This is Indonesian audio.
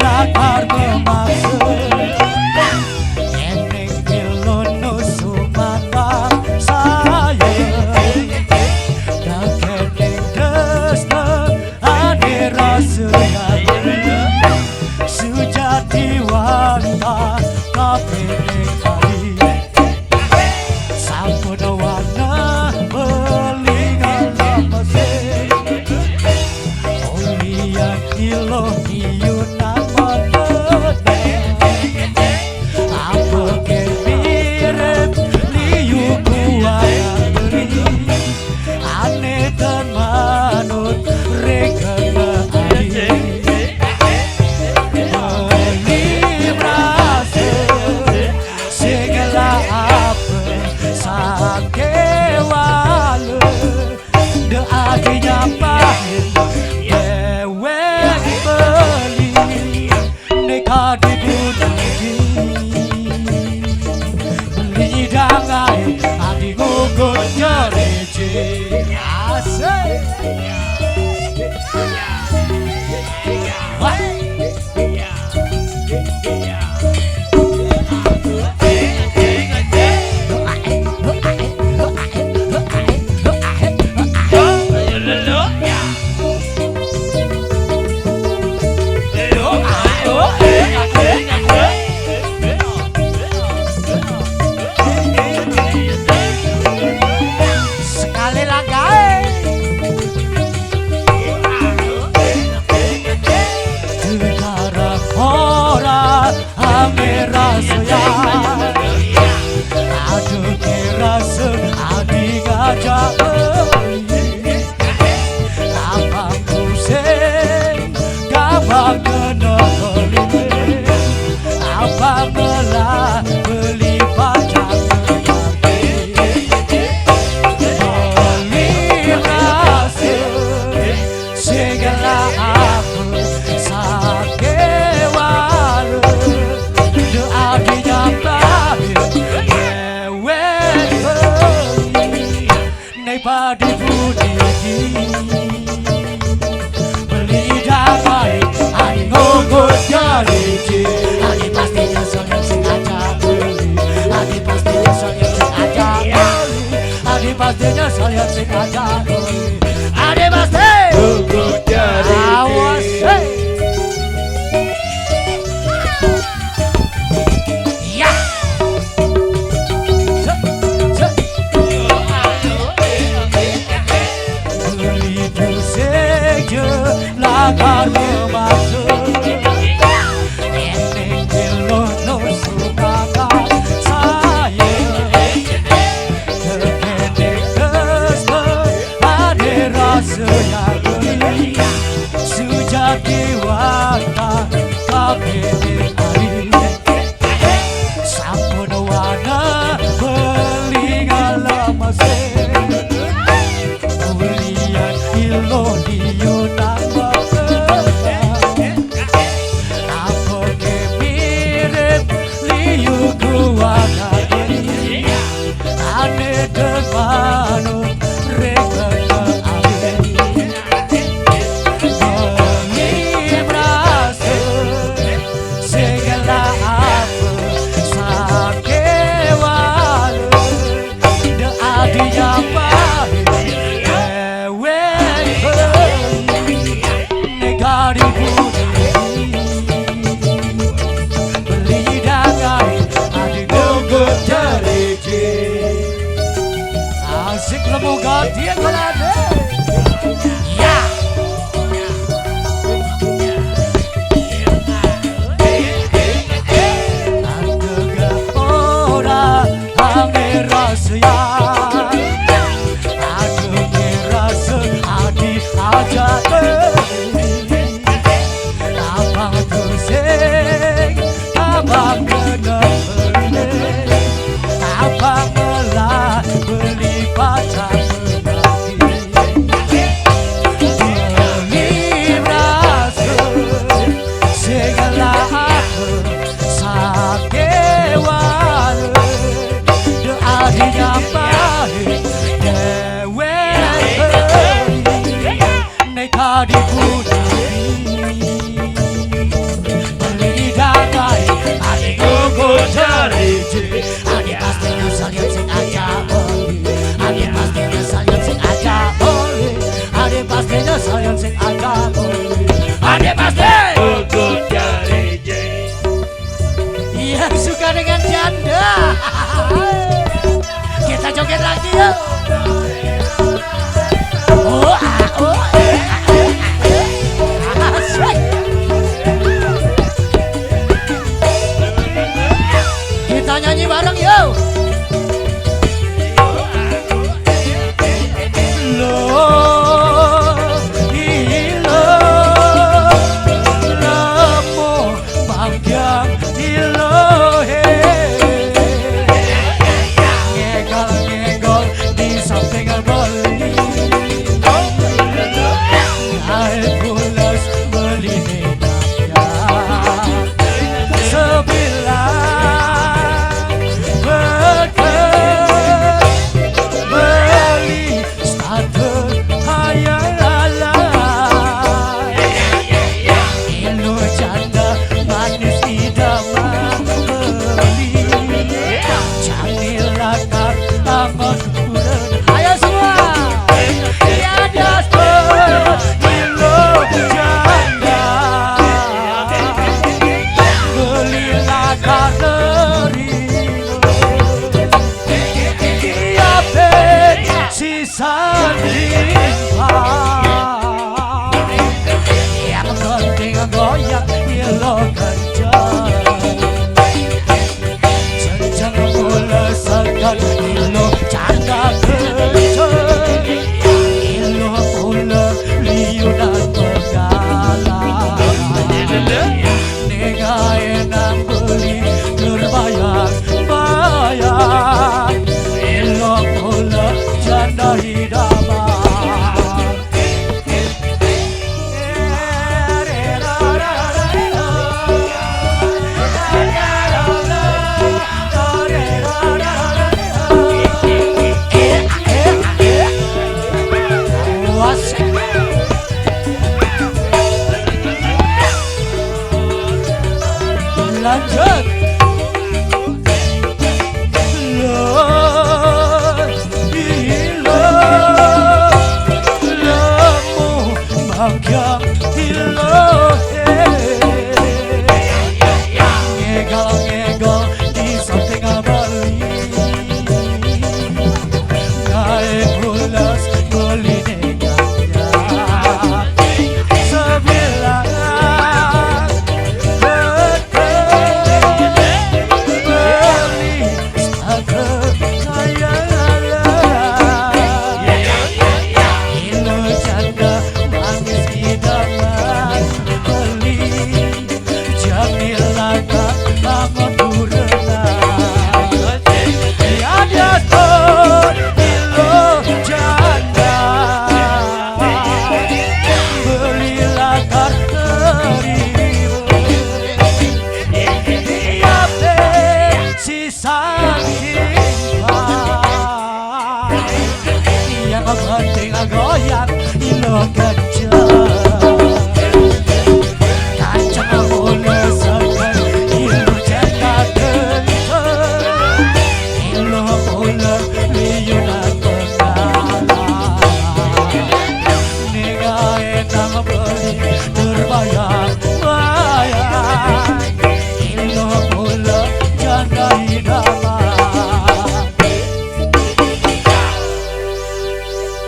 lakar memaksa eneng pilono sumata saya dan kening desna ade rasa sejati wanta kapene kali sampun warna belingan lamase olian ilo hiunan matene apa ke mirip liu kuaya beri ane dan manut rekena air padi budi beli damai ani ngongkot jariji ani pasti nyesel yang sengaja beli ani pasti nyesel yang sengaja beli ani pasti nyesel yang sengaja beli ani pasti ngongkot jariji awas lakar memaksa eneng pilono sumata saya terkening desna ade rasa yang geli sejati wanta kapene hari sampun wana belingan lamase ulian ilo diuna asik lembuga dia kolade ya antega ora ame rasa ya ame rasa adi aja abang tusing abang kena abang melah beli pacar lagi sandingan yang penting goyang ilo kencang jenjang mula segan ilo canda kencang ilo mula liunan penggalan nengai nang beli terbayang-bayang ilo mula janda hidaman lanjut lemu bagian ngegal-ngegal di samping abali naik bulas beli neganya sebilang penting goyang ilo kencang kacang mula segan ilo janda kencang ilo mula liunan penggalan nengai nang beli terbayang